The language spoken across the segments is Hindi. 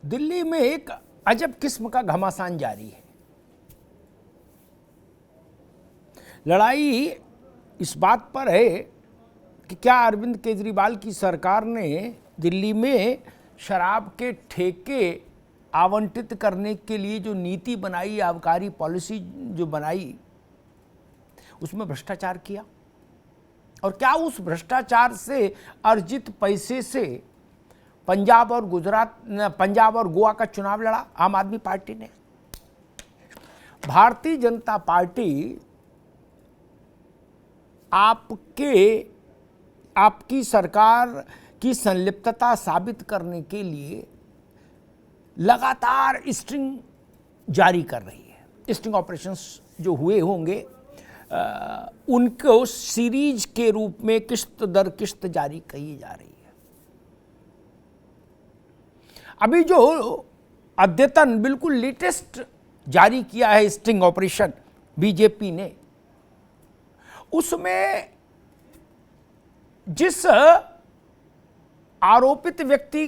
दिल्ली में एक अजब किस्म का घमासान जारी है। लड़ाई इस बात पर है कि क्या अरविंद केजरीवाल की सरकार ने दिल्ली में शराब के ठेके आवंटित करने के लिए जो नीति बनाई, आबकारी पॉलिसी जो बनाई, उसमें भ्रष्टाचार किया। और क्या उस भ्रष्टाचार से अर्जित पैसे से पंजाब और गोवा का चुनाव लड़ा आम आदमी पार्टी ने। भारतीय जनता पार्टी आपकी सरकार की संलिप्तता साबित करने के लिए लगातार स्ट्रिंग जारी कर रही है। स्ट्रिंग ऑपरेशंस जो हुए होंगे उनको सीरीज के रूप में किस्त दर किस्त जारी की जा रही है। अभी जो अद्यतन बिल्कुल लेटेस्ट जारी किया है स्ट्रिंग ऑपरेशन बीजेपी ने, उसमें जिस आरोपित व्यक्ति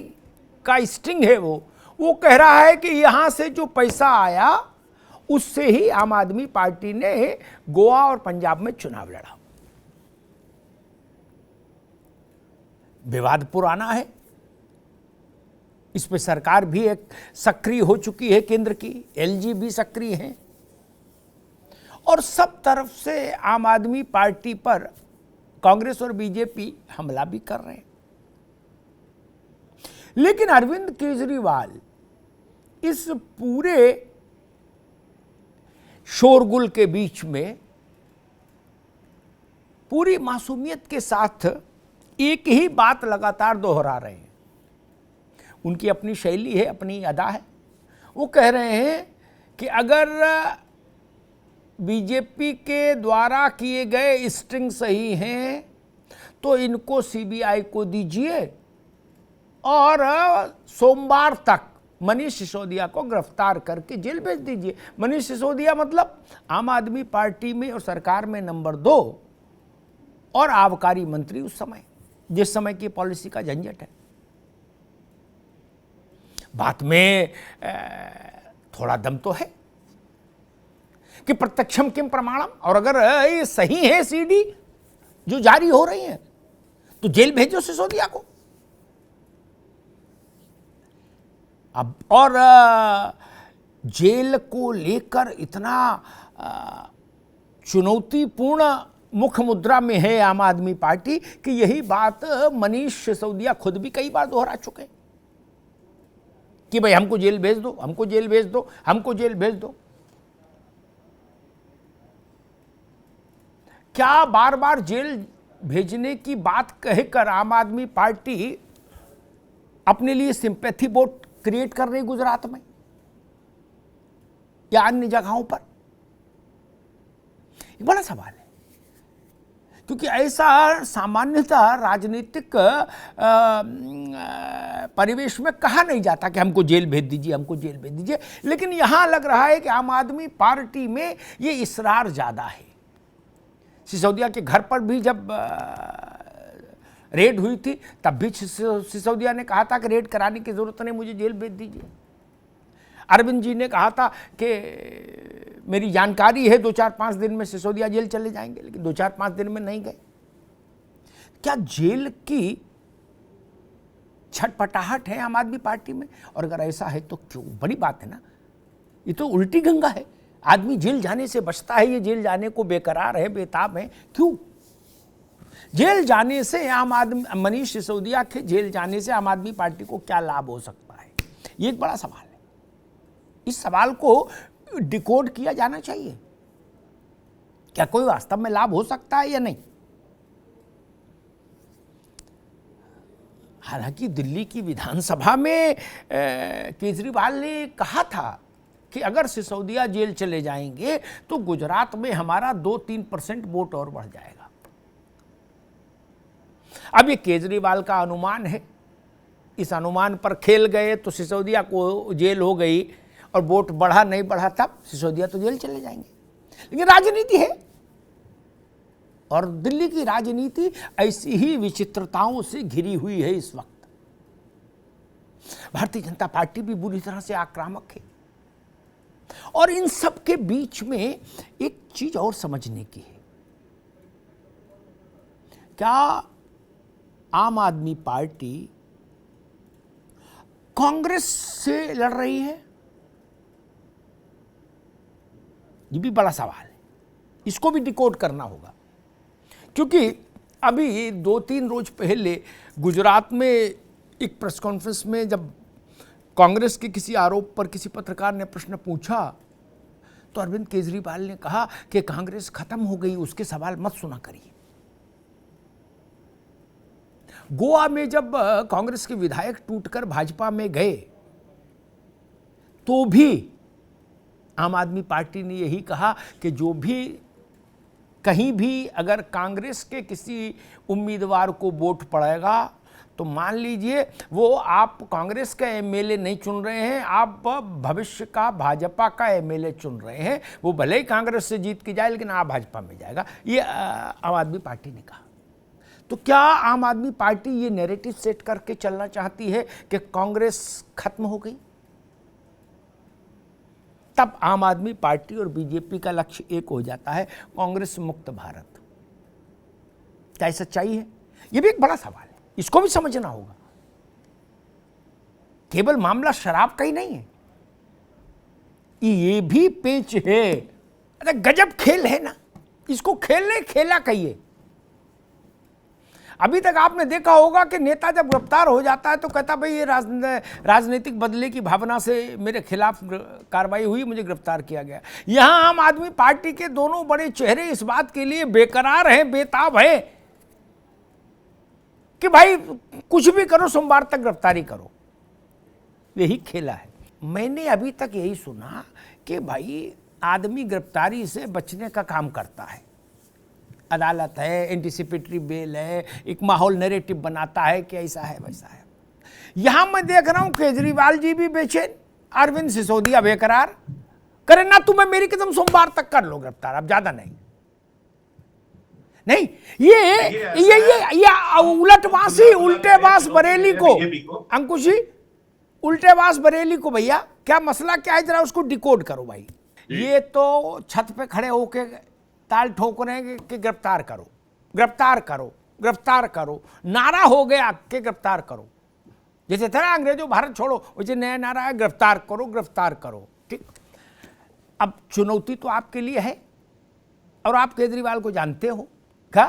का स्ट्रिंग है वो कह रहा है कि यहां से जो पैसा आया उससे ही आम आदमी पार्टी ने गोवा और पंजाब में चुनाव लड़ा। विवाद पुराना है, इस पे सरकार भी एक सक्रिय हो चुकी है, केंद्र की एलजी भी सक्रिय है और सब तरफ से आम आदमी पार्टी पर कांग्रेस और बीजेपी हमला भी कर रहे हैं। लेकिन अरविंद केजरीवाल इस पूरे शोरगुल के बीच में पूरी मासूमियत के साथ एक ही बात लगातार दोहरा रहे हैं। उनकी अपनी शैली है, अपनी अदा है। वो कह रहे हैं कि अगर बीजेपी के द्वारा किए गए स्ट्रिंग सही हैं तो इनको सीबीआई को दीजिए और सोमवार तक मनीष सिसोदिया को गिरफ्तार करके जेल भेज दीजिए। मनीष सिसोदिया मतलब आम आदमी पार्टी में और सरकार में नंबर 2 और आबकारी मंत्री उस समय, जिस समय की पॉलिसी का झंझट है। बात में थोड़ा दम तो है कि प्रत्यक्षम किम प्रमाणम, और अगर ये सही है सीडी जो जारी हो रही है तो जेल भेजो सिसोदिया को। अब और जेल को लेकर इतना चुनौतीपूर्ण मुख मुद्रा में है आम आदमी पार्टी कि यही बात मनीष सिसोदिया खुद भी कई बार दोहरा चुके हैं कि भाई हमको जेल भेज दो, हमको जेल भेज दो, हमको जेल भेज दो। क्या बार बार जेल भेजने की बात कहकर आम आदमी पार्टी अपने लिए सिंपैथी वोट क्रिएट कर रही गुजरात में या अन्य जगहों पर? ये बड़ा सवाल है, क्योंकि ऐसा सामान्यतः राजनीतिक परिवेश में कहा नहीं जाता कि हमको जेल भेज दीजिए, हमको जेल भेज दीजिए। लेकिन यहां लग रहा है कि आम आदमी पार्टी में ये इसरार ज्यादा है। सिसोदिया के घर पर भी जब रेड हुई थी तब भी सिसोदिया ने कहा था कि रेड कराने की जरूरत नहीं, मुझे जेल भेज दीजिए। अरविंद जी ने कहा था कि मेरी जानकारी है 2-4-5 दिन में सिसोदिया जेल चले जाएंगे, लेकिन 2-4-5 दिन में नहीं गए। क्या जेल की छटपटाहट है आम आदमी पार्टी में? और अगर ऐसा है तो क्यों? बड़ी बात है ना, ये तो उल्टी गंगा है। आदमी जेल जाने से बचता है, ये जेल जाने को बेकरार है, बेताब है। क्यों? जेल जाने से आम आदमी, मनीष सिसोदिया के जेल जाने से आम आदमी पार्टी को क्या लाभ हो सकता है? ये एक बड़ा सवाल है। इस सवाल को डिकोड किया जाना चाहिए। क्या कोई वास्तव में लाभ हो सकता है या नहीं? हालांकि दिल्ली की विधानसभा में केजरीवाल ने कहा था कि अगर सिसोदिया जेल चले जाएंगे तो गुजरात में हमारा 2-3% वोट और बढ़ जाएगा। अब ये केजरीवाल का अनुमान है, इस अनुमान पर खेल गए तो सिसोदिया को जेल हो गई और वोट बढ़ा नहीं बढ़ा तब सिसोदिया तो जेल चले जाएंगे। लेकिन राजनीति है और दिल्ली की राजनीति ऐसी ही विचित्रताओं से घिरी हुई है इस वक्त। भारतीय जनता पार्टी भी बुरी तरह से आक्रामक है। और इन सब के बीच में एक चीज और समझने की है, क्या आम आदमी पार्टी कांग्रेस से लड़ रही है? ये भी बड़ा सवाल है, इसको भी डिकोड करना होगा। क्योंकि अभी 2-3 रोज पहले गुजरात में एक प्रेस कॉन्फ्रेंस में जब कांग्रेस के किसी आरोप पर किसी पत्रकार ने प्रश्न पूछा तो अरविंद केजरीवाल ने कहा कि कांग्रेस खत्म हो गई, उसके सवाल मत सुना करिए। गोवा में जब कांग्रेस के विधायक टूटकर भाजपा में गए तो भी आम आदमी पार्टी ने यही कहा कि जो भी कहीं भी अगर कांग्रेस के किसी उम्मीदवार को वोट पड़ेगा तो मान लीजिए वो आप कांग्रेस का एमएलए नहीं चुन रहे हैं, आप भविष्य का भाजपा का एमएलए चुन रहे हैं। वो भले ही कांग्रेस से जीत के जाए लेकिन आप भाजपा में जाएगा, ये आम आदमी पार्टी ने कहा। तो क्या आम आदमी पार्टी ये नैरेटिव सेट करके चलना चाहती है कि कांग्रेस खत्म हो गई? तब आम आदमी पार्टी और बीजेपी का लक्ष्य एक हो जाता है, कांग्रेस मुक्त भारत। क्या सच्चाई है? यह भी एक बड़ा सवाल है, इसको भी समझना होगा। केवल मामला शराब का ही नहीं है, ये भी पेच है। अरे गजब खेल है ना, इसको खेलने खेला कहिए। अभी तक आपने देखा होगा कि नेता जब गिरफ्तार हो जाता है तो कहता भाई ये राजनीतिक बदले की भावना से मेरे खिलाफ कार्रवाई हुई, मुझे गिरफ्तार किया गया। यहां आम आदमी पार्टी के दोनों बड़े चेहरे इस बात के लिए बेकरार हैं, बेताब हैं कि भाई कुछ भी करो, सोमवार तक गिरफ्तारी करो। यही खेला है। मैंने अभी तक यही सुना कि भाई आदमी गिरफ्तारी से बचने का काम करता है, अदालत है, एंटीसिपेटरी बेल है, एक माहौल नैरेटिव बनाता है कि ऐसा है वैसा है। यहां मैं देख रहा हूं केजरीवाल जी भी बेचैन, अरविंद सिसोदिया बेकरार। करे ना तुम्हें मेरी कसम, सोमवार तक कर लो गिरफ्तार, अब ज्यादा नहीं। नहीं ये उलटवासी उल्टेबास बरेली को, अंकुशी उल्टेबास बरेली को, भैया क्या मसला क्या है जरा उसको डिकोड करो भाई। ये तो छत पे खड़े होके ताल ठोक रहे हैं कि गिरफ्तार करो, गिरफ्तार करो, गिरफ्तार करो। नारा हो गया कि गिरफ्तार करो, जैसे था अंग्रेजों भारत छोड़ो, वैसे नया नारा है गिरफ्तार करो, गिरफ्तार करो। ठीक, अब चुनौती तो आपके लिए है और आप केजरीवाल को जानते हो। क्या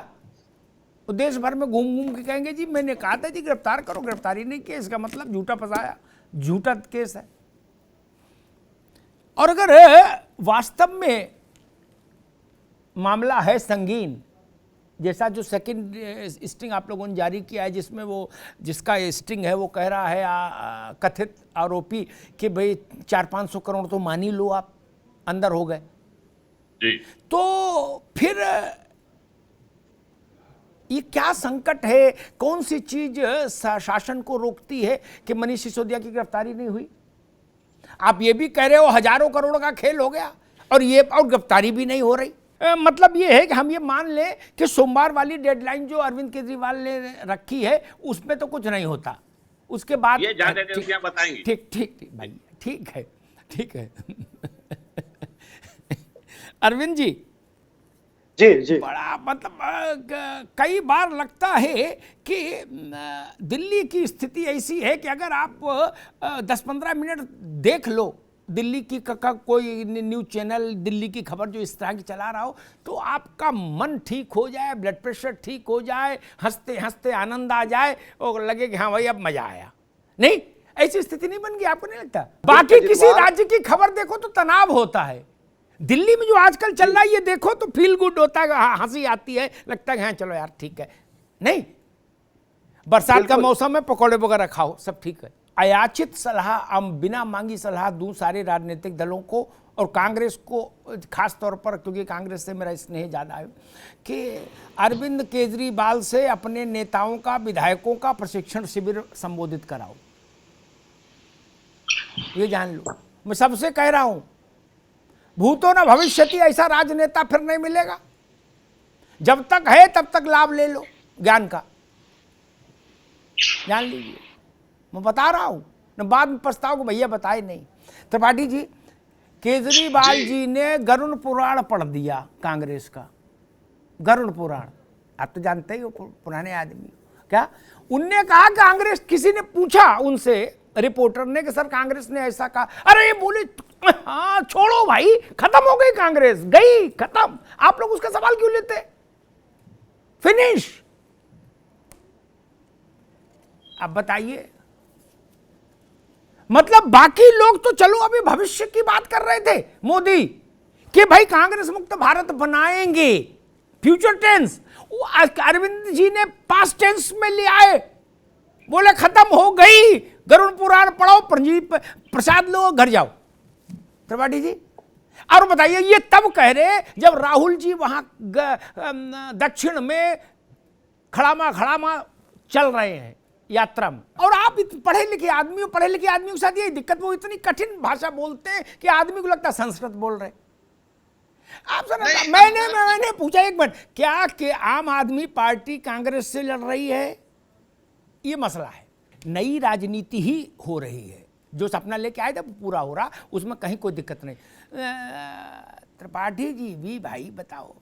वो देश भर में घूम घूम के कहेंगे जी मैंने कहा था जी गिरफ्तार करो, गिरफ्तारी नहीं किया, इसका मतलब झूठा फंसाया, झूठा केस है। और अगर वास्तव में मामला है संगीन, जैसा जो सेकंड स्टिंग आप लोगों ने जारी किया है, जिसमें वो जिसका स्टिंग है वो कह रहा है कथित आरोपी कि भाई 400-500 करोड़ तो मान ही लो आप अंदर हो गए जी, तो फिर ये क्या संकट है? कौन सी चीज शासन को रोकती है कि मनीष सिसोदिया की गिरफ्तारी नहीं हुई? आप ये भी कह रहे हो हजारों करोड़ का खेल हो गया और ये और गिरफ्तारी भी नहीं हो रही। मतलब ये है कि हम ये मान लें कि सोमवार वाली डेडलाइन जो अरविंद केजरीवाल ने रखी है उसमें तो कुछ नहीं होता, उसके बाद ये ज्यादा एजेंसियां बताएंगी। ठीक ठीक ठीक भाई, ठीक है, ठीक है। अरविंद जी जी जी, बड़ा मतलब कई बार लगता है कि दिल्ली की स्थिति ऐसी है कि अगर आप 10-15 मिनट देख लो दिल्ली की कोई न्यूज चैनल दिल्ली की खबर जो इस तरह की चला रहा हो तो आपका मन ठीक हो जाए, ब्लड प्रेशर ठीक हो जाए, हंसते हंसते आनंद आ जाए और लगे कि हाँ भाई अब मजा आया। नहीं, ऐसी स्थिति नहीं बन गई, आपको नहीं लगता? बाकी किसी राज्य की खबर देखो तो तनाव होता है, दिल्ली में जो आजकल चल रहा है ये देखो तो फील गुड होता है, हंसी आती है, लगता है हाँ चलो यार ठीक है। नहीं, बरसात का मौसम है, पकौड़े वगैरह खाओ, सब ठीक है। अयाचित सलाह, बिना मांगी सलाह दूं सारे राजनीतिक दलों को और कांग्रेस को खास तौर पर, क्योंकि कांग्रेस से मेरा स्नेह ज़्यादा है, कि अरविंद केजरीवाल से अपने नेताओं का, विधायकों का प्रशिक्षण शिविर संबोधित कराओ। ये जान लो, मैं सबसे कह रहा हूं, भूतो न भविष्यति ऐसा राजनेता फिर नहीं मिलेगा। जब तक है तब तक लाभ ले लो ज्ञान का, जान लीजिए, मैं बता रहा हूं। न बाद में पछताओ कि भैया बताए नहीं। त्रिपाठी जी, केजरीवाल जी ने गरुड़ पुराण पढ़ दिया कांग्रेस का, गरुड़ पुराण, आप तो जानते ही हो पुराने आदमी क्या। उनने कहा कांग्रेस, किसी ने पूछा उनसे, रिपोर्टर ने, कि सर कांग्रेस ने ऐसा कहा, अरे ये बोले हाँ छोड़ो भाई, खत्म हो गई कांग्रेस, गई खत्म, आप लोग उसका सवाल क्यों लेते, फिनिश। अब बताइए, मतलब बाकी लोग तो चलो अभी भविष्य की बात कर रहे थे मोदी कि भाई कांग्रेस मुक्त भारत बनाएंगे, फ्यूचर टेंस। अरविंद जी ने पास्ट टेंस में ले आए, बोले खत्म हो गई, गरुड़ पुराण पढ़ो, प्रसाद लो, घर जाओ। त्रिपाठी जी, और बताइए, ये तब कह रहे जब राहुल जी वहां दक्षिण में खड़ामा चल रहे हैं यात्रा में, और आप पढ़े लिखे आदमियों के साथ यही दिक्कत, वो इतनी कठिन भाषा बोलते हैं कि आदमी को लगता है संस्कृत बोल रहे। आप सर, मैंने पूछा एक मिनट, क्या कि आम आदमी पार्टी कांग्रेस से लड़ रही है, ये मसला है। नई राजनीति ही हो रही है, जो सपना लेके आए थे पूरा हो रहा, उसमें कहीं कोई दिक्कत नहीं। त्रिपाठी जी भी भाई बताओ,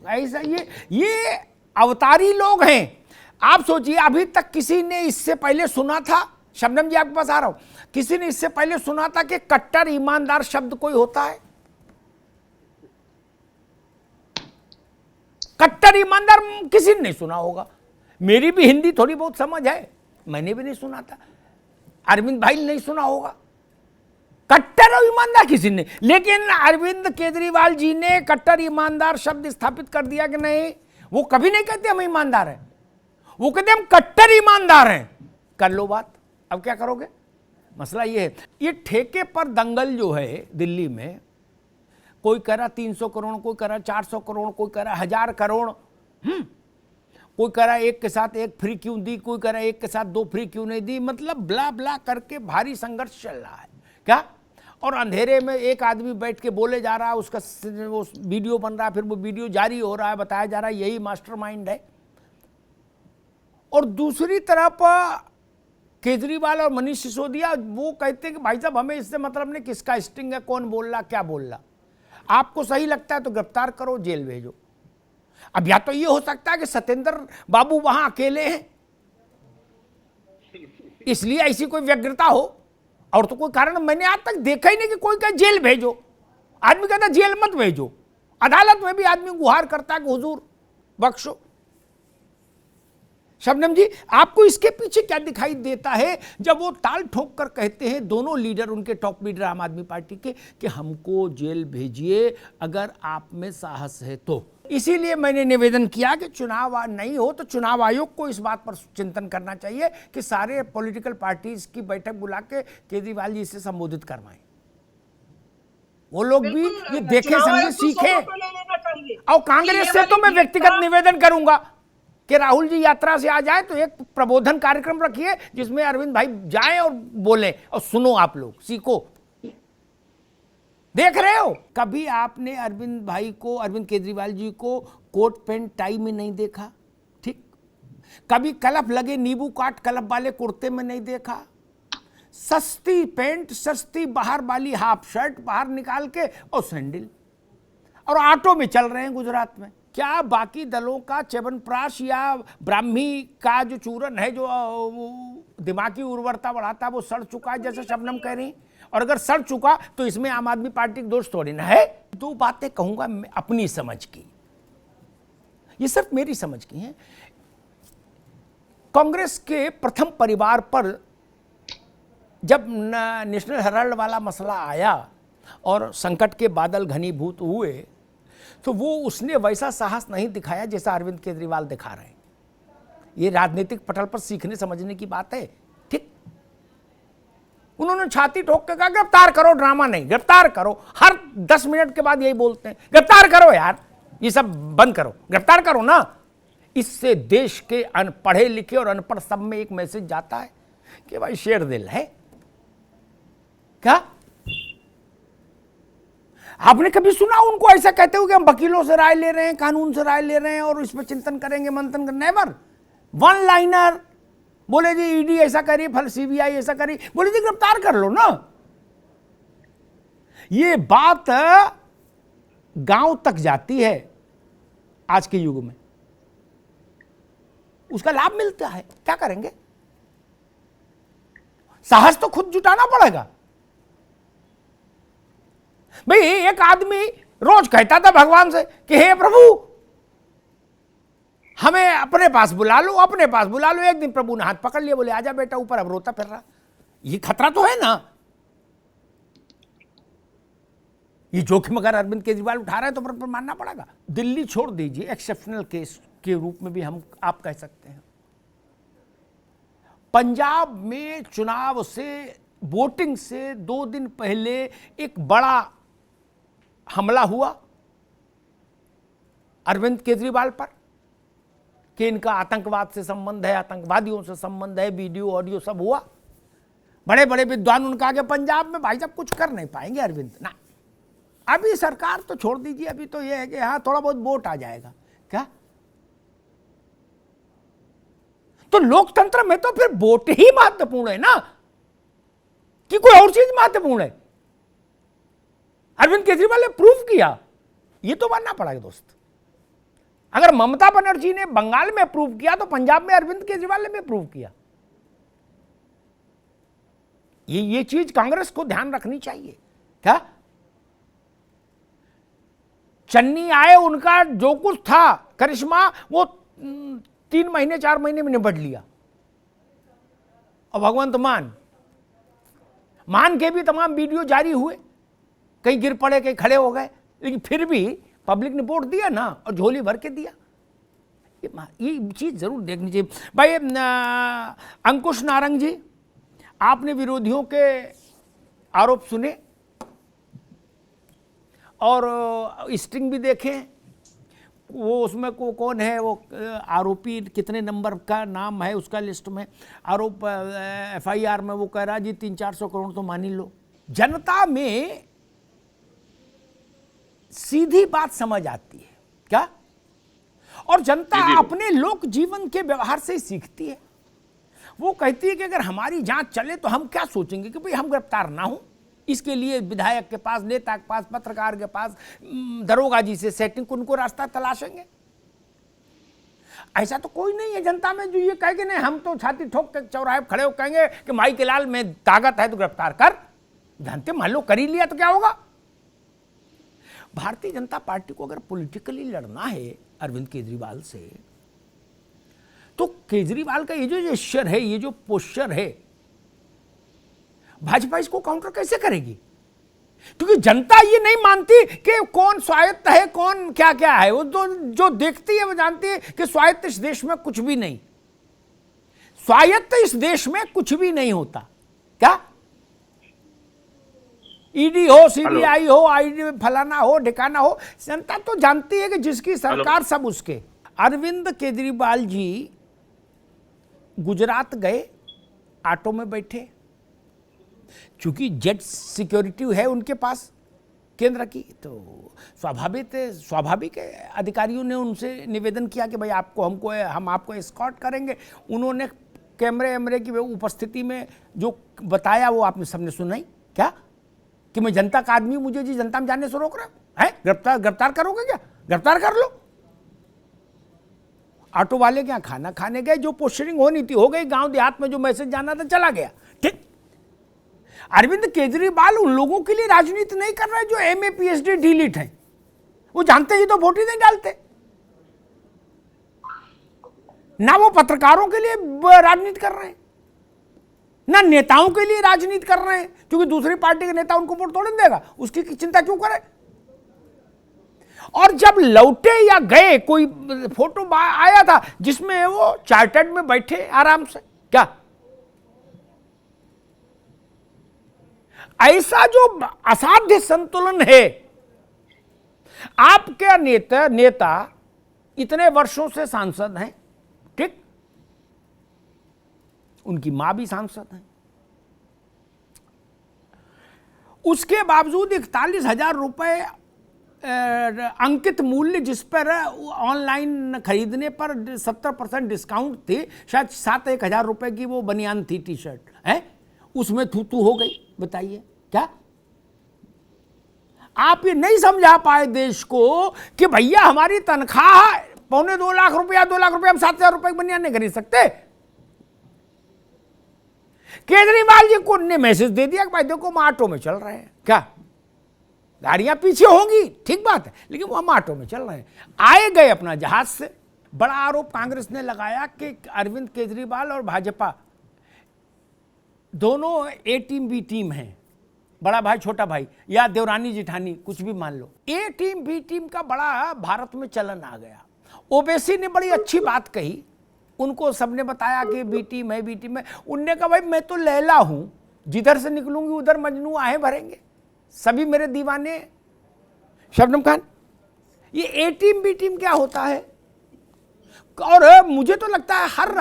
ऐसा ये अवतारी लोग हैं। आप सोचिए, अभी तक किसी ने इससे पहले सुना था, शबनम जी आपके पास आ रहा हूं, किसी ने इससे पहले सुना था कि कट्टर ईमानदार शब्द कोई होता है? कट्टर ईमानदार किसी ने नहीं सुना होगा। मेरी भी हिंदी थोड़ी बहुत समझ है, मैंने भी नहीं सुना था, अरविंद भाई ने नहीं सुना होगा। कट्टर और ईमानदार किसी ने, लेकिन अरविंद केजरीवाल जी ने कट्टर ईमानदार शब्द स्थापित कर दिया कि नहीं, वो कभी नहीं कहते हम ईमानदार हैं, वो कहते हम कट्टर ईमानदार हैं। कर लो बात, अब क्या करोगे? मसला ये है, ये ठेके पर दंगल जो है दिल्ली में, कोई कह रहा 300 करोड़, कोई कह रहा 400 करोड़, कोई कह रहा 1000 करोड़, कोई कह रहा एक के साथ एक फ्री क्यों दी, कोई कह रहा एक के साथ 2 फ्री क्यों नहीं दी, मतलब ब्ला ब्ला करके भारी संघर्ष चल रहा है क्या। और अंधेरे में एक आदमी बैठ के बोले जा रहा है, उसका वो वीडियो बन रहा है, फिर वो वीडियो जारी हो रहा है, बताया जा रहा है यही मास्टरमाइंड है। और दूसरी तरफ केजरीवाल और मनीष सिसोदिया वो कहते हैं कि भाई साहब हमें इससे मतलब नहीं किसका स्टिंग है, कौन बोल रहा, क्या बोल रहा, आपको सही लगता है तो गिरफ्तार करो, जेल भेजो। अब या तो ये हो सकता है कि सत्येंद्र बाबू वहां अकेले हैं, इसलिए ऐसी कोई व्यग्रता हो, और तो कोई कारण मैंने आज तक देखा ही नहीं कि कोई कहे जेल भेजो। आदमी कहता जेल मत भेजो, अदालत में भी आदमी गुहार करता है कि हुजूर बख्शो। शबनम जी, आपको इसके पीछे क्या दिखाई देता है जब वो ताल ठोक कर कहते हैं दोनों लीडर, उनके टॉप लीडर आम आदमी पार्टी के, कि हमको जेल भेजिए अगर आप में साहस है तो। इसीलिए मैंने निवेदन किया कि चुनाव नहीं हो तो चुनाव आयोग को इस बात पर चिंतन करना चाहिए कि सारे पॉलिटिकल पार्टीज की बैठक बुला के केजरीवाल जी से संबोधित करवाएं, वो लोग भी ये देखें समझे सीखें। और कांग्रेस से तो मैं व्यक्तिगत निवेदन करूंगा कि राहुल जी यात्रा से आ जाए तो एक प्रबोधन कार्यक्रम रखिए जिसमें अरविंद भाई जाएं और बोले, और सुनो, आप लोग सीखो। देख रहे हो, कभी आपने अरविंद भाई को, अरविंद केजरीवाल जी को कोट पैंट टाई में नहीं देखा, ठीक, कभी कलफ लगे नींबू काट कलफ वाले कुर्ते में नहीं देखा, सस्ती पैंट सस्ती बाहर वाली हाफ शर्ट बाहर निकाल के और सैंडल, और ऑटो में चल रहे हैं गुजरात में। क्या बाकी दलों का च्यवनप्राश या ब्राह्मी का जो चूरन है जो दिमागी उर्वरता बढ़ाता है वो सड़ चुका है, जैसे शबनम कह रही, और अगर सड़ चुका तो इसमें आम आदमी पार्टी के दोष थोड़ी ना है। 2 बातें कहूंगा अपनी समझ की, ये सिर्फ मेरी समझ की हैं। कांग्रेस के प्रथम परिवार पर जब नेशनल हेराल्ड वाला मसला आया और संकट के बादल घनीभूत हुए, तो वो उसने वैसा साहस नहीं दिखाया जैसा अरविंद केजरीवाल दिखा रहे हैं। ये राजनीतिक पटल पर सीखने समझने की बात है, ठीक। उन्होंने छाती ठोक के कहा गिरफ्तार करो, ड्रामा नहीं, गिरफ्तार करो। हर 10 मिनट के बाद यही बोलते हैं, गिरफ्तार करो यार, ये सब बंद करो, गिरफ्तार करो ना। इससे देश के पढ़े लिखे और अनपढ़ सब में एक मैसेज जाता है कि भाई शेर दिल है क्या। आपने कभी सुना उनको ऐसा कहते हुए कि हम वकीलों से राय ले रहे हैं, कानून से राय ले रहे हैं और इस पर चिंतन करेंगे, मंथन करेंगे? नेवर। वन लाइनर, बोले जी ईडी ऐसा करी, फल सीबीआई ऐसा करी, बोले जी गिरफ्तार कर लो ना। ये बात गांव तक जाती है आज के युग में, उसका लाभ मिलता है, क्या करेंगे? साहस तो खुद जुटाना पड़ेगा। भाई एक आदमी रोज कहता था भगवान से कि हे प्रभु हमें अपने पास बुला लो, अपने पास बुला लो। एक दिन प्रभु ने हाथ पकड़ लिया, बोले आजा बेटा ऊपर, अब रोता फिर रहा। ये खतरा तो है ना, ये जोखिम अगर अरविंद केजरीवाल उठा रहे हैं तो पर मानना पड़ेगा। दिल्ली छोड़ दीजिए, एक्सेप्शनल केस के रूप में भी हम आप कह सकते हैं। पंजाब में चुनाव से, वोटिंग से 2 दिन पहले एक बड़ा हमला हुआ अरविंद केजरीवाल पर कि इनका आतंकवाद से संबंध है, आतंकवादियों से संबंध है, वीडियो ऑडियो सब हुआ। बड़े बड़े विद्वान उनका आगे पंजाब में भाई साहब कुछ कर नहीं पाएंगे अरविंद ना। अभी सरकार तो छोड़ दीजिए, अभी तो यह है कि हाँ थोड़ा बहुत वोट आ जाएगा क्या। तो लोकतंत्र में तो फिर वोट ही महत्वपूर्ण है ना, कि कोई और चीज महत्वपूर्ण है। अरविंद केजरीवाल ने प्रूव किया, ये तो मानना पड़ेगा दोस्त। अगर ममता बनर्जी ने बंगाल में प्रूव किया तो पंजाब में अरविंद केजरीवाल ने भी प्रूव किया। ये चीज कांग्रेस को ध्यान रखनी चाहिए क्या। चन्नी आए, उनका जो कुछ था करिश्मा वो 3 महीने 4 महीने में निपट लिया। और भगवंत मान के भी तमाम वीडियो जारी हुए, कहीं गिर पड़े, कहीं खड़े हो गए, लेकिन फिर भी पब्लिक ने वोट दिया ना, और झोली भर के दिया। ये चीज जरूर देखनी चाहिए भाई। अंकुश नारंग जी, आपने विरोधियों के आरोप सुने और स्ट्रिंग भी देखे। वो उसमें कौन है वो आरोपी, कितने नंबर का नाम है उसका लिस्ट में, आरोप FIR में वो कह रहा जी 300-400 करोड़ तो मान ही लो। जनता में सीधी बात समझ आती है क्या, और जनता अपने लोक जीवन के व्यवहार से ही सीखती है। वो कहती है कि अगर हमारी जांच चले तो हम क्या सोचेंगे कि भाई हम गिरफ्तार ना हो, इसके लिए विधायक के पास, नेता के पास, पत्रकार के पास, दरोगा जी से सेटिंग, उनको रास्ता तलाशेंगे। ऐसा तो कोई नहीं है जनता में जो ये कहे कि नहीं हम तो छाती ठोक के चौराहे खड़े हो कहेंगे कि माई के लाल में ताकत है तो गिरफ्तार कर। जानते मान लो कर ही लिया तो क्या होगा। भारतीय जनता पार्टी को अगर पॉलिटिकली लड़ना है अरविंद केजरीवाल से, तो केजरीवाल का ये जो जेस्चर है, ये जो पोस्चर है, भाजपा इसको काउंटर कैसे करेगी? क्योंकि जनता ये नहीं मानती कि कौन स्वायत्त है, कौन क्या क्या है। वो तो जो देखती है वो जानती है कि स्वायत्त इस देश में कुछ भी नहीं, स्वायत्त इस देश में कुछ भी नहीं होता क्या। ईडी हो, सीबीआई हो, आईडी फलाना हो, ठिकाना हो, जनता तो जानती है कि जिसकी सरकार सब उसके। अरविंद केजरीवाल जी गुजरात गए, ऑटो में बैठे, चूंकि जेट सिक्योरिटी है उनके पास केंद्र की, तो स्वाभाविक है अधिकारियों ने उनसे निवेदन किया कि भाई हम आपको एस्कॉर्ट करेंगे। उन्होंने कैमरे की उपस्थिति में जो बताया वो आपने सबने सुनाई क्या, कि मैं जनता का आदमी, मुझे जी जनता में जाने से रोक रहा है, गिरफ्तार करोगे क्या, गिरफ्तार कर लो। ऑटो वाले क्या खाना खाने गए, जो पोस्टरिंग होनी थी हो गई, गांव देहात में जो मैसेज जाना था चला गया, ठीक। अरविंद केजरीवाल उन लोगों के लिए राजनीति नहीं कर रहे जो MA PhD डिलीट है, वो जानते ही तो वोट ही नहीं डालते ना। वो पत्रकारों के लिए राजनीति कर रहे हैं ना नेताओं के लिए राजनीति कर रहे हैं, क्योंकि दूसरी पार्टी के नेता उनको वोट थोड़ी देगा, उसकी चिंता क्यों करें। और जब लौटे या गए, कोई फोटो आया था जिसमें वो चार्टर्ड में बैठे आराम से क्या। ऐसा जो असाध्य संतुलन है, आपके नेता इतने वर्षों से सांसद हैं, ठीक, उनकी मां भी सांसद है, उसके बावजूद 41,000 रुपए अंकित मूल्य जिस पर ऑनलाइन खरीदने पर 70% डिस्काउंट थी, शायद 7-1 हज़ार रुपए की वो बनियान थी, टी शर्ट है, उसमें थू तू हो गई। बताइए क्या आप ये नहीं समझा पाए देश को कि भैया हमारी तनख्वाह 2.25 लाख रुपया, 2 लाख रुपया, हम 7,000 रुपए की बनियान नहीं खरीद सकते। केजरीवाल जी को ने मैसेज दे दिया कि भाई देखो हम ऑटो में चल रहे हैं, क्या गाड़ियां पीछे होंगी, ठीक बात है, लेकिन वो हम ऑटो में चल रहे हैं, आए गए अपना जहाज से। बड़ा आरोप कांग्रेस ने लगाया कि अरविंद केजरीवाल और भाजपा दोनों ए टीम बी टीम हैं, बड़ा भाई छोटा भाई या देवरानी जिठानी, कुछ भी मान लो। ए टीम बी टीम का बड़ा भारत में चलन आ गया। ओवैसी ने बड़ी अच्छी बात कही, उनको सबने बताया कि बी टीम है, बी टीम है। उनने कहा भाई मैं तो लैला हूं, जिधर से निकलूंगी उधर मजनू आहें भरेंगे, सभी मेरे दीवाने। शबनम खान, ये ए टीम बी टीम क्या होता है? और मुझे तो लगता है हर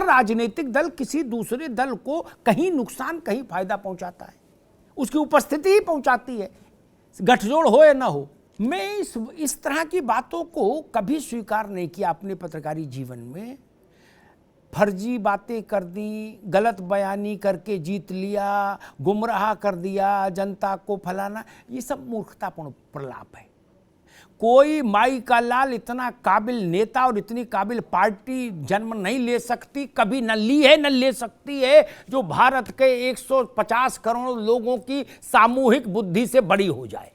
राजनीतिक दल किसी दूसरे दल को कहीं नुकसान कहीं फायदा पहुंचाता है, उसकी उपस्थिति ही पहुंचाती है, गठजोड़ हो या ना हो। मैं इस तरह की बातों को कभी स्वीकार नहीं किया अपने पत्रकारी जीवन में। फर्जी बातें कर दी, गलत बयानी करके जीत लिया, गुमराह कर दिया जनता को, फलाना, ये सब मूर्खतापूर्ण प्रलाप है। कोई माई का लाल इतना काबिल नेता और इतनी काबिल पार्टी जन्म नहीं ले सकती, कभी न ली है न ले सकती है, जो भारत के 150 करोड़ लोगों की सामूहिक बुद्धि से बड़ी हो जाए।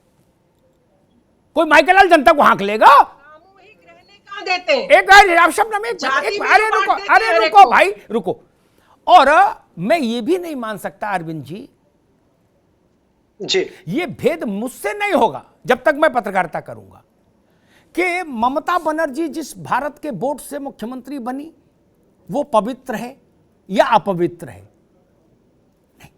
कोई माई का लाल जनता को हाँक लेगा? सामूहिक रहने कहाँ देते हैं? अरे रुको भाई रुको। और मैं ये भी नहीं मान सकता अरविंद जी, ये भेद मुझसे नहीं होगा जब तक मैं पत्रकारिता करूंगा, कि ममता बनर्जी जिस भारत के बोर्ड से मुख्यमंत्री बनी वो पवित्र है या अपवित्र है? नहीं,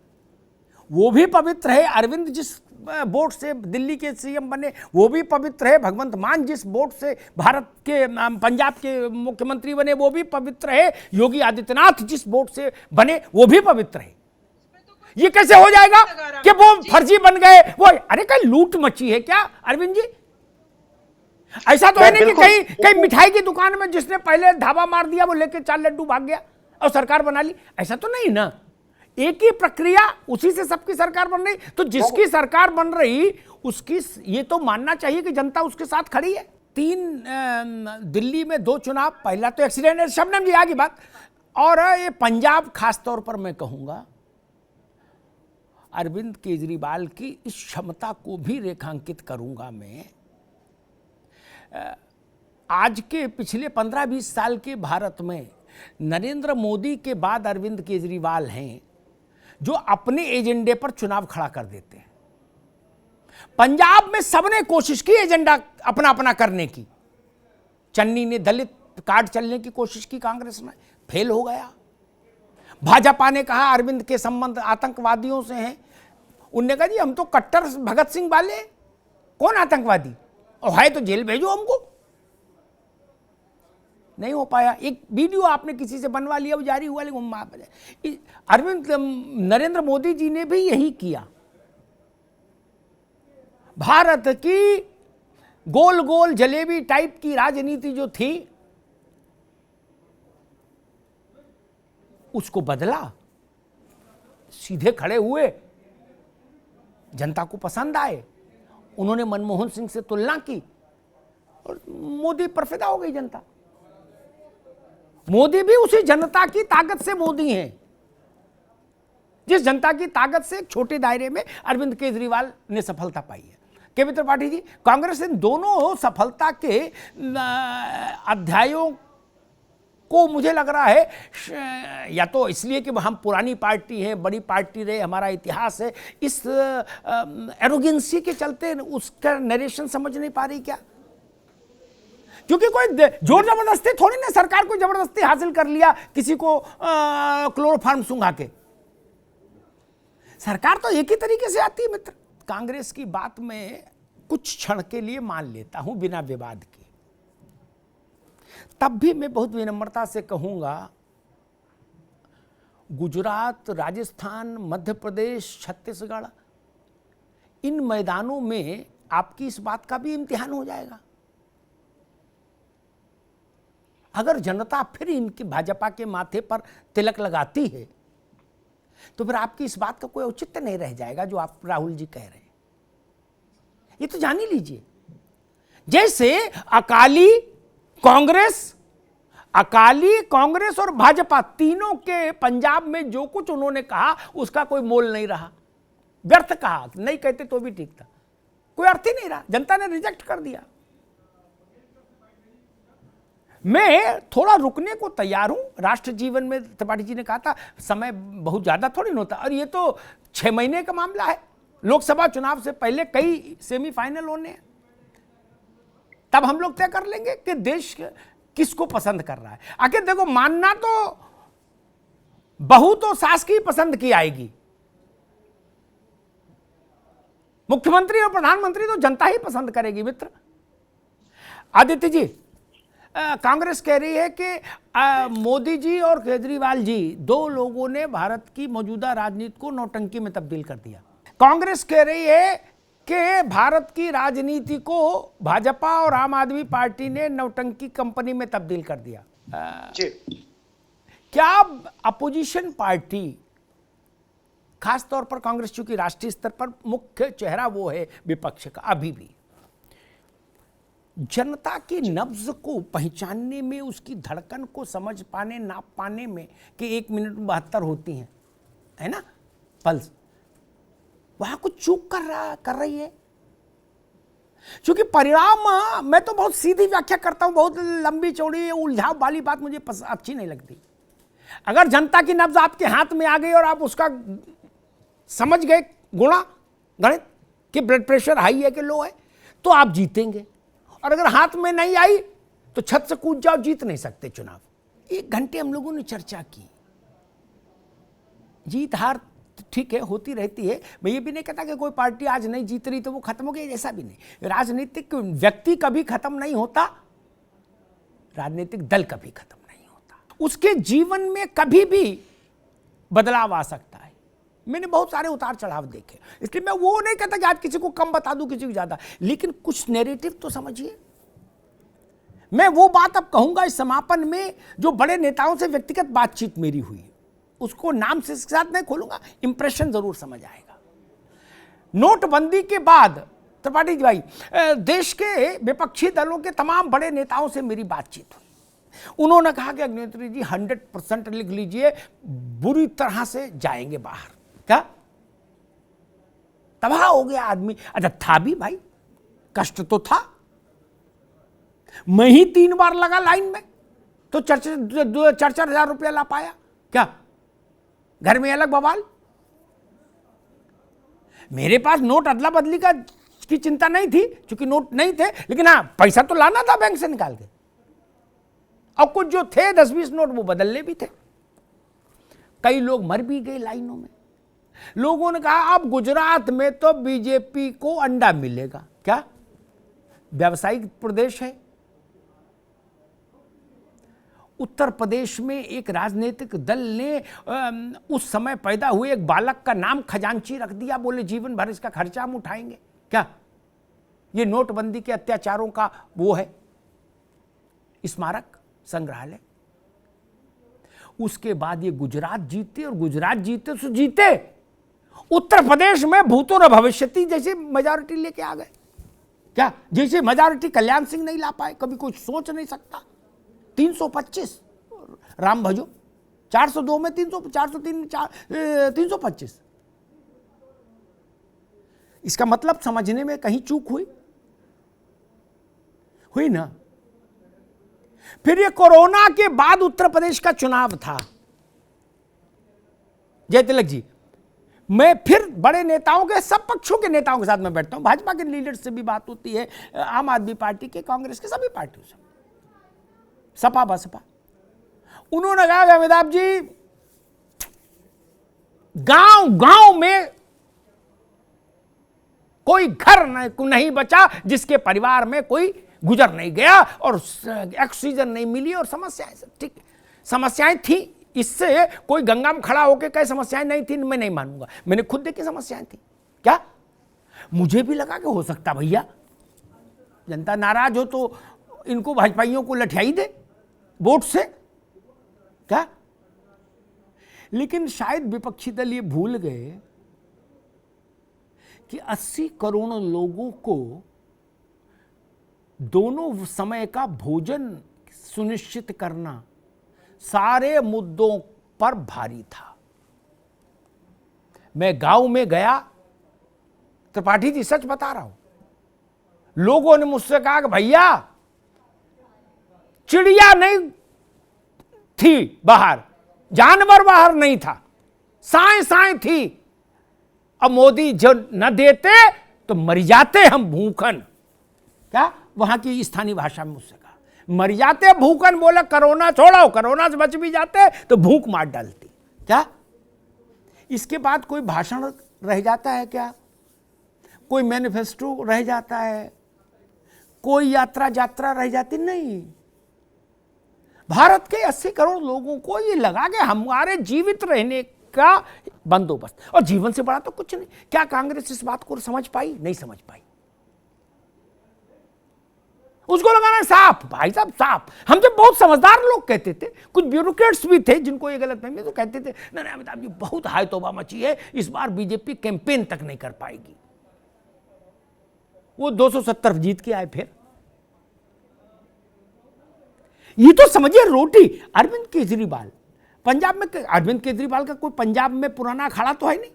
वो भी पवित्र है। अरविंद जिस बोर्ड से दिल्ली के सीएम बने वो भी पवित्र है। भगवंत मान जिस बोर्ड से भारत के पंजाब के मुख्यमंत्री बने वो भी पवित्र है। योगी आदित्यनाथ जिस बोर्ड से बने वो भी पवित्र है। ये कैसे हो जाएगा कि वो फर्जी बन गए? वो अरे कहीं लूट मची है क्या अरविंद जी? ऐसा तो है नहीं कि कहीं मिठाई की दुकान में जिसने पहले धावा मार दिया वो लेके 4 लड्डू भाग गया और सरकार बना ली, ऐसा तो नहीं ना। एक ही प्रक्रिया, उसी से सबकी सरकार बन रही। तो जिसकी सरकार बन रही उसकी ये तो मानना चाहिए कि जनता उसके साथ खड़ी है। 3 दिल्ली में 2 चुनाव, पहला तो एक्सीडेंट है, शबनम जी आगे बात। और ये पंजाब खासतौर पर मैं कहूंगा अरविंद केजरीवाल की इस क्षमता को भी रेखांकित करूंगा मैं। आज के पिछले 15-20 साल के भारत में नरेंद्र मोदी के बाद अरविंद केजरीवाल हैं जो अपने एजेंडे पर चुनाव खड़ा कर देते हैं। पंजाब में सबने कोशिश की एजेंडा अपना अपना करने की। चन्नी ने दलित कार्ड चलने की कोशिश की, कांग्रेस में फेल हो गया। भाजपा ने कहा अरविंद के संबंध आतंकवादियों से हैं, उनने कहा जी हम तो कट्टर भगत सिंह वाले, कौन आतंकवादी, और है तो जेल भेजो हमको। नहीं हो पाया। एक वीडियो आपने किसी से बनवा लिया, वो जारी हुआ, लेकिन अरविंद नरेंद्र मोदी जी ने भी यही किया। भारत की गोल गोल जलेबी टाइप की राजनीति जो थी उसको बदला, सीधे खड़े हुए, जनता को पसंद आए। उन्होंने मनमोहन सिंह से तुलना की और मोदी पर फिदा हो गई जनता। मोदी भी उसी जनता की ताकत से मोदी हैं, जिस जनता की ताकत से एक छोटे दायरे में अरविंद केजरीवाल ने सफलता पाई है। केवल त्रिपाठी जी, कांग्रेस इन दोनों सफलता के अध्यायों को मुझे लग रहा है या तो इसलिए कि हम पुरानी पार्टी है, बड़ी पार्टी रहे, हमारा इतिहास है, इस एरोगेंसी के चलते उसका नरेशन समझ नहीं पा रही क्या? क्योंकि कोई जोर जबरदस्ती थोड़ी ना, सरकार को जबरदस्ती हासिल कर लिया किसी को क्लोरोफार्म सुंघा के। सरकार तो एक ही तरीके से आती है मित्र। कांग्रेस की बात में कुछ क्षण के लिए मान लेता हूं बिना विवाद के, तब भी मैं बहुत विनम्रता से कहूंगा गुजरात, राजस्थान, मध्य प्रदेश, छत्तीसगढ़, इन मैदानों में आपकी इस बात का भी इम्तिहान हो जाएगा। अगर जनता फिर इनकी भाजपा के माथे पर तिलक लगाती है तो फिर आपकी इस बात का कोई औचित्य नहीं रह जाएगा जो आप राहुल जी कह रहे हैं। ये तो जान ही लीजिए, जैसे अकाली कांग्रेस और भाजपा तीनों के पंजाब में जो कुछ उन्होंने कहा उसका कोई मोल नहीं रहा, व्यर्थ कहा, नहीं कहते तो भी ठीक था, कोई अर्थ ही नहीं रहा, जनता ने रिजेक्ट कर दिया। मैं थोड़ा रुकने को तैयार हूं। राष्ट्र जीवन में त्रिपाठी जी ने कहा था समय बहुत ज्यादा थोड़ी न होता, और ये तो 6 महीने का मामला है। लोकसभा चुनाव से पहले कई सेमीफाइनल होने हैं, तब हम लोग तय कर लेंगे कि देश किसको पसंद कर रहा है। आखिर देखो, मानना तो बहू तो सास की पसंद की आएगी, मुख्यमंत्री और प्रधानमंत्री तो जनता ही पसंद करेगी मित्र। आदित्य जी, कांग्रेस कह रही है कि मोदी जी और केजरीवाल जी दो लोगों ने भारत की मौजूदा राजनीति को नौटंकी में तब्दील कर दिया। कांग्रेस कह रही है कि भारत की राजनीति को भाजपा और आम आदमी पार्टी ने नौटंकी कंपनी में तब्दील कर दिया। जी। क्या अपोजिशन पार्टी, खास तौर पर कांग्रेस, चूंकि राष्ट्रीय स्तर पर मुख्य चेहरा वो है विपक्ष का, अभी भी जनता की नब्ज को पहचानने में, उसकी धड़कन को समझ पाने, नाप पाने में कि 1 मिनट में 72 होती हैं, है ना, पल्स, वहां कुछ चूक कर रही है। क्योंकि परिणाम, मैं तो बहुत सीधी व्याख्या करता हूं, बहुत लंबी चौड़ी उलझाव वाली बात मुझे अच्छी नहीं लगती। अगर जनता की नब्ज आपके हाथ में आ गई और आप उसका समझ गए गणित कि ब्लड प्रेशर हाई है कि लो है, तो आप जीतेंगे। और अगर हाथ में नहीं आई तो छत से कूद जाओ, जीत नहीं सकते चुनाव। 1 घंटे हम लोगों ने चर्चा की, जीत हार ठीक है होती रहती है। मैं ये भी नहीं कहता कि कोई पार्टी आज नहीं जीत रही तो वो खत्म हो गई, ऐसा भी नहीं। राजनीतिक व्यक्ति कभी खत्म नहीं होता, राजनीतिक दल कभी खत्म नहीं होता, उसके जीवन में कभी भी बदलाव आ सकता है। मैंने बहुत सारे उतार चढ़ाव देखे, इसलिए मैं वो नहीं कहता कि आज किसी को कम बता दूं, किसी को ज्यादा, लेकिन कुछ नैरेटिव तो समझिए। मैं वो बात अब कहूंगा इस समापन में जो बड़े नेताओं से व्यक्तिगत बातचीत मेरी हुई, उसको नाम से साथ नहीं खोलूंगा, इंप्रेशन जरूर समझ आएगा। नोटबंदी के बाद त्रिपाठी जी भाई, देश के विपक्षी दलों के तमाम बड़े नेताओं से मेरी बातचीत हुई। उन्होंने कहा कि अग्निहोत्री जी 100% लिख लीजिए, बुरी तरह से जाएंगे बाहर। क्या तबाह हो गया आदमी। अच्छा, था भी भाई, कष्ट तो था। मैं ही 3 बार लगा लाइन में तो 4,000 रुपया ला पाया। क्या घर में अलग बवाल? मेरे पास नोट अदला बदली की चिंता नहीं थी, क्योंकि नोट नहीं थे, लेकिन हाँ पैसा तो लाना था बैंक से निकाल के। और कुछ जो थे 10-20 नोट वो बदलने भी थे। कई लोग मर भी गए लाइनों में। लोगों ने कहा अब गुजरात में तो बीजेपी को अंडा मिलेगा। क्या व्यावसायिक प्रदेश है? उत्तर प्रदेश में एक राजनीतिक दल ने उस समय पैदा हुए एक बालक का नाम खजांची रख दिया, बोले जीवन भर इसका खर्चा हम उठाएंगे। क्या ये नोटबंदी के अत्याचारों का वो है स्मारक संग्रहालय? उसके बाद ये गुजरात जीते, और गुजरात जीते तो जीते, उत्तर प्रदेश में भूतो न भविष्यति जैसे मेजॉरिटी लेके आ गए। क्या जैसे मेजॉरिटी कल्याण सिंह नहीं ला पाए, कभी कोई सोच नहीं सकता। 325 राम भजो, 402 में 403 325। इसका मतलब समझने में कहीं चूक हुई ना। फिर ये कोरोना के बाद उत्तर प्रदेश का चुनाव था। जय तिलक जी, मैं फिर बड़े नेताओं के, सब पक्षों के नेताओं के साथ में बैठता हूं, भाजपा के लीडर से भी बात होती है, आम आदमी पार्टी के, कांग्रेस के, सभी पार्टियों से, सपा बसपा। उन्होंने कहा अमिताभ जी, गांव में कोई घर नहीं बचा जिसके परिवार में कोई गुजर नहीं गया और ऑक्सीजन नहीं मिली, और समस्याएं, ठीक समस्याएं थी, इससे कोई गंगा में खड़ा होकर कई समस्याएं नहीं थी, मैं नहीं मानूंगा। मैंने खुद देखी समस्याएं थी। क्या मुझे भी लगा कि हो सकता भैया जनता नाराज हो तो इनको भाजपाइयों को लठियाई दे वोट से क्या। लेकिन शायद विपक्षी दल ये भूल गए कि 80 करोड़ लोगों को दोनों समय का भोजन सुनिश्चित करना सारे मुद्दों पर भारी था। मैं गांव में गया, त्रिपाठी जी सच बता रहा हूं, लोगों ने मुझसे कहा कि भैया चिड़िया नहीं थी बाहर, जानवर बाहर नहीं था, साए साए थी, अब मोदी जो न देते तो मर जाते हम भूखन। क्या वहां की स्थानीय भाषा में मुझसे कहा, मर जाते भूखन। बोला कोरोना छोड़ो, कोरोना से बच भी जाते तो भूख मार डालती। क्या इसके बाद कोई भाषण रह जाता है क्या? कोई मैनिफेस्टो रह जाता है? कोई यात्रा रह जाती नहीं। भारत के 80 करोड़ लोगों को ये लगा कि हमारे जीवित रहने का बंदोबस्त, और जीवन से बड़ा तो कुछ नहीं। क्या कांग्रेस इस बात को समझ पाई? नहीं समझ पाई। उसको लगाना साफ, भाई साहब साफ। हम जब बहुत समझदार लोग कहते थे, कुछ ब्यूरोक्रेट्स भी थे जिनको ये गलत फहमी, तो कहते थे नहीं अमिताभ जी बहुत हाय तौबा मची है, इस बार बीजेपी कैंपेन तक नहीं कर पाएगी। वो 270 जीत के आए। फिर ये तो समझिए रोटी। अरविंद केजरीवाल पंजाब में, अरविंद केजरीवाल का कोई पंजाब में पुराना अखाड़ा तो है नहीं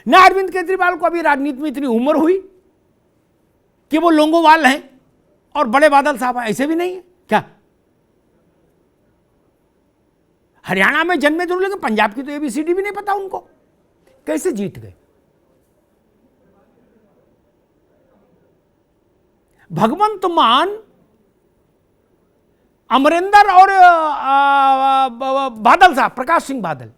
ना। अरविंद केजरीवाल को अभी राजनीति में इतनी उम्र हुई कि वो लोंगोवाल हैं और बड़े बादल साहब ऐसे भी नहीं है क्या? हरियाणा में जन्मे जरूर, लेकिन पंजाब की तो एबीसीडी भी नहीं पता उनको। कैसे जीत गए? भगवंत मान, अमरिंदर और बादल साहब, प्रकाश सिंह बादल,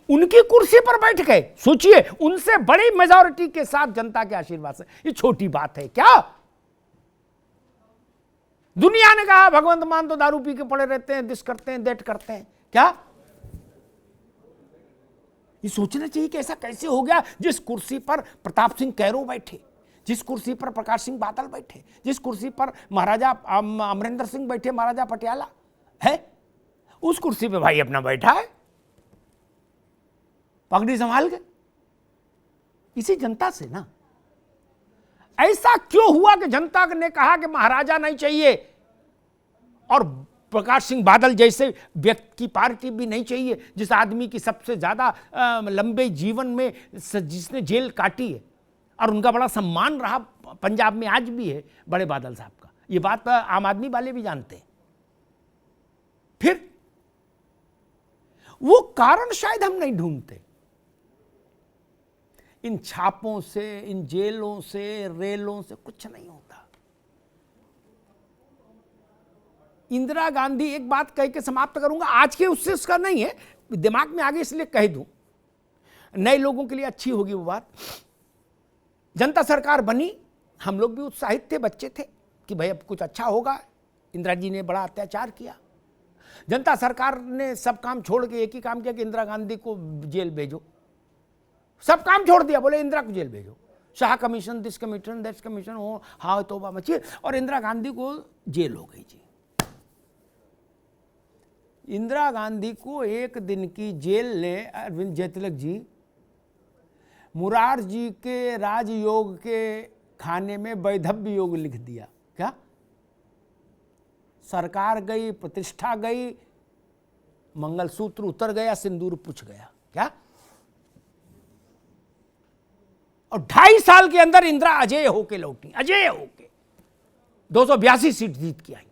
उनकी कुर्सी पर बैठ गए। सोचिए, उनसे बड़ी मेजॉरिटी के साथ जनता के आशीर्वाद से। ये छोटी बात है क्या? दुनिया ने कहा भगवंत मान तो दारू पी के पड़े रहते हैं, दिस करते हैं, दैट करते हैं। क्या ये सोचना चाहिए कि ऐसा कैसे हो गया? जिस कुर्सी पर प्रताप सिंह कैरो बैठे, जिस कुर्सी पर प्रकाश सिंह बादल बैठे, जिस कुर्सी पर महाराजा अमरिंदर सिंह बैठे, महाराजा पटियाला है, उस कुर्सी पे भाई अपना बैठा है, पगड़ी संभाल के। इसी जनता से ना। ऐसा क्यों हुआ कि जनता ने कहा कि महाराजा नहीं चाहिए और प्रकाश सिंह बादल जैसे व्यक्ति की पार्टी भी नहीं चाहिए, जिस आदमी की सबसे ज्यादा लंबे जीवन में जिसने जेल काटी है और उनका बड़ा सम्मान रहा पंजाब में आज भी है, बड़े बादल साहब का। ये बात आम आदमी वाले भी जानते हैं। फिर वो कारण शायद हम नहीं ढूंढते। इन छापों से, इन जेलों से, रेलों से कुछ नहीं होता। इंदिरा गांधी, एक बात कह के समाप्त करूंगा, आज के उससे उसका नहीं है, दिमाग में आगे इसलिए कह दूं, नए लोगों के लिए अच्छी होगी वो बात। जनता सरकार बनी, हम लोग भी उत्साहित थे, बच्चे थे कि भाई अब कुछ अच्छा होगा। इंदिरा जी ने बड़ा अत्याचार किया। जनता सरकार ने सब काम छोड़ के एक ही काम किया कि इंदिरा गांधी को जेल भेजो। सब काम छोड़ दिया, बोले इंदिरा को जेल भेजो। Shah commission, this commission, that commission, हो हाँ तौबा मची, और इंदिरा गांधी को जेल हो गई जी। इंदिरा गांधी को एक दिन की जेल ने अरविंद जयतिलक जी मुरार जी के राजयोग के खाने में वैधव्य योग लिख दिया। क्या? सरकार गई, प्रतिष्ठा गई, मंगलसूत्र उतर गया, सिंदूर पुछ गया। क्या? और 2.5 साल के अंदर इंदिरा अजय होके लौटी, अजय होके 282 सीट जीत के आई।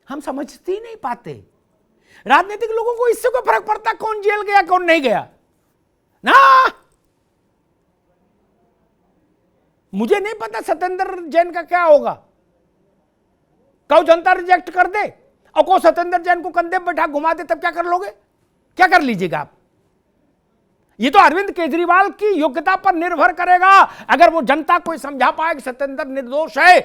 हम समझते ही नहीं पाते। राजनीतिक लोगों को इससे कोई फर्क पड़ता कौन जेल गया कौन नहीं गया ना। मुझे नहीं पता सत्येंद्र जैन का क्या होगा, कब जनता रिजेक्ट कर दे और को सत्येंद्र जैन को कंधे पर बैठा घुमा दे, तब क्या कर लोगे? क्या कर लीजिएगा आप? ये तो अरविंद केजरीवाल की योग्यता पर निर्भर करेगा। अगर वो जनता को समझा पाए कि सत्येंद्र निर्दोष है,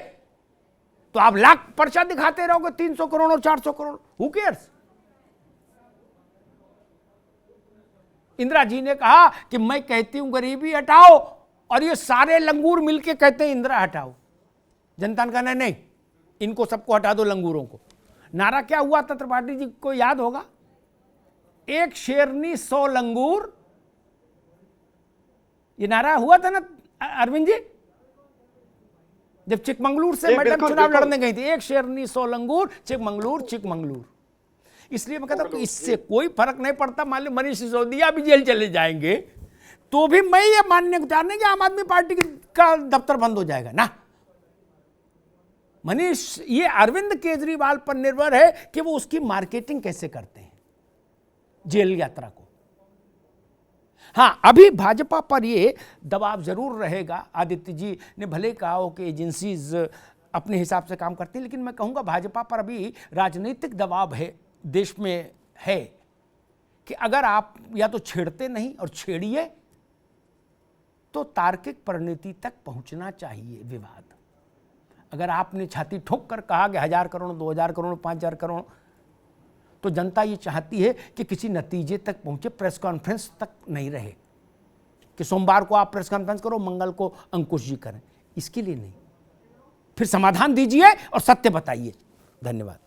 तो आप लाख पर्चा दिखाते रहोगे, 300 करोड़ और 400 करोड़, हु केयर्स? इंदिरा जी ने कहा कि मैं कहती हूं गरीबी हटाओ, और ये सारे लंगूर मिलके कहते हैं इंदिरा हटाओ। जनता ने कहा नहीं नहीं, इनको सबको हटा दो, लंगूरों को। नारा क्या हुआ था त्रिपाठी जी को याद होगा, एक शेरनी 100 लंगूर, ये नारा हुआ था ना अरविंद जी, जब चिकमंगलूर से मैडम चुनाव लड़ने गई थी, एक शेरनी 100 लंगूर, चिकमंगलूर चिकमंगलूर। इसलिए मैं कहता हूं कि इससे कोई फर्क नहीं पड़ता, मान लो मनीष सिसोदिया भी जेल चले जाएंगे तो भी मैं ये मानने को तैयार नहीं कि आम आदमी पार्टी का दफ्तर बंद हो जाएगा ना। मनीष, ये अरविंद केजरीवाल पर निर्भर है कि वो उसकी मार्केटिंग कैसे करते हैं जेल यात्रा को। हां, अभी भाजपा पर ये दबाव जरूर रहेगा। आदित्य जी ने भले कहा हो कि एजेंसीज अपने हिसाब से काम करती हैं, लेकिन मैं कहूंगा भाजपा पर अभी राजनीतिक दबाव है, देश में है, कि अगर आप या तो छेड़ते नहीं और छेड़िए तो तार्किक परिणति तक पहुंचना चाहिए विवाद। अगर आपने छाती ठोक कर कहा कि 1000 करोड़ 2000 करोड़ 5000 करोड़, तो जनता ये चाहती है कि किसी नतीजे तक पहुंचे, प्रेस कॉन्फ्रेंस तक नहीं रहे कि सोमवार को आप प्रेस कॉन्फ्रेंस करो, मंगल को अंकुश जी करें। इसके लिए नहीं, फिर समाधान दीजिए और सत्य बताइए। धन्यवाद।